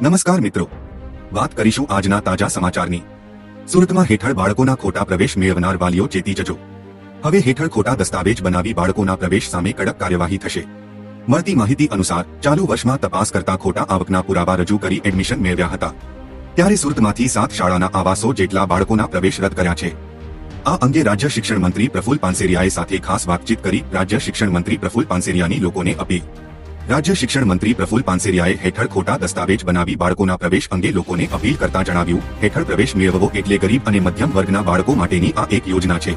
નમસ્કાર મિત્રો, વાત કરીશું આજના તાજા સમાચારની। સુરતમાં હેઠળ બાળકોના ખોટા પ્રવેશ મેળવનાર વાલીઓ ચેતી જજો। હવે હેઠળ ખોટા દસ્તાવેજ બનાવી બાળકોના પ્રવેશ સામે કડક કાર્યવાહી થશે। મળતી માહિતી અનુસાર ચાલુ વર્ષમાં તપાસ કરતા ખોટા આવકના પુરાવા રજૂ કરી એડમિશન મેળવ્યા હતા। ત્યારે સુરતમાંથી 7 શાળાના આવાસો જેટલા બાળકોના પ્રવેશ રદ કર્યા છે। આ અંગે રાજ્ય શિક્ષણ મંત્રી પ્રફુલ પાનસેરિયાએ સાથે ખાસ વાતચીત કરી રાજ્ય શિક્ષણ મંત્રી પ્રફુલ પાનસેરિયાની લોકોને અપીલ। રાજ્ય શિક્ષણ મંત્રી પ્રફુલ પાનસેરિયાએ હેઠળ ખોટા દસ્તાવેજ બનાવી બાળકોના પ્રવેશ અંગે લોકોને અપીલ કરતા જણાવ્યું, હેઠળ પ્રવેશ મેળવવો એટલે ગરીબ અને મધ્યમ વર્ગના બાળકો માટેની આ એક યોજના છે।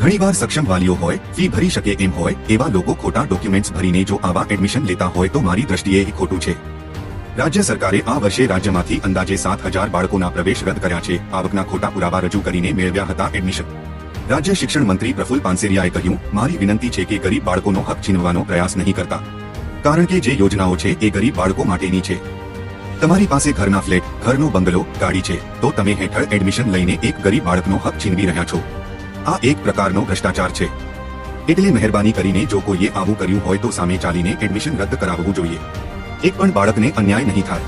ઘણીવાર સક્ષમ વાલીઓ હોય, ફી ભરી શકે એમ હોય એવા લોકો ખોટા ડોક્યુમેન્ટ્સ ભરીને જો આવા એડમિશન લેતા હોય તો મારી દ્રષ્ટિએ એ ખોટું છે। રાજ્ય સરકારે આ વર્ષે રાજ્યમાંથી અંદાજે 7,000 બાળકોના પ્રવેશ રદ કર્યા છે। આવકના ખોટા પુરાવા રજૂ કરીને મેળવ્યા હતા એડમિશન। રાજ્ય શિક્ષણ મંત્રી પ્રફુલ પાનસેરિયાએ કહ્યું, મારી વિનંતી છે કે ગરીબ બાળકોનો હક છીનવવાનો પ્રયાસ નહીં કરતા, કારણ કે જે યોજનાઓ છે એ ગરીબ બાળકો માટેની છે। તમારી પાસે ઘરના ફ્લેટ, ઘરનો બંગલો, ગાડી છે તો તમે હેઠળ એડમિશન લઈને એક ગરીબ બાળકનો હક છીનવી રહ્યા છો। આ એક પ્રકારનો ભ્રષ્ટાચાર છે। એટલે મહેરબાની કરીને જો કોઈએ આવું કર્યું હોય તો સામે ચાલીને એડમિશન રદ કરાવવું જોઈએ। એક પણ બાળકને અન્યાય નહીં થાય,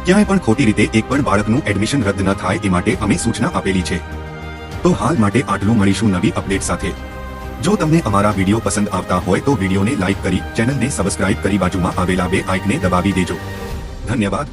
ક્યાંય પણ ખોટી રીતે એક પણ બાળકનું એડમિશન રદ ન થાય એ માટે અમે સૂચના આપેલી છે। તો હાલ માટે આટલું, મળીશું નવી અપડેટ સાથે। જો તમને અમારા વિડીયો પસંદ આવતા હોય તો વિડીયોને લાઇક કરી ચેનલને સબસ્ક્રાઇબ કરી બાજુમાં આવેલા બે આઇકને દબાવી દેજો। ધન્યવાદ।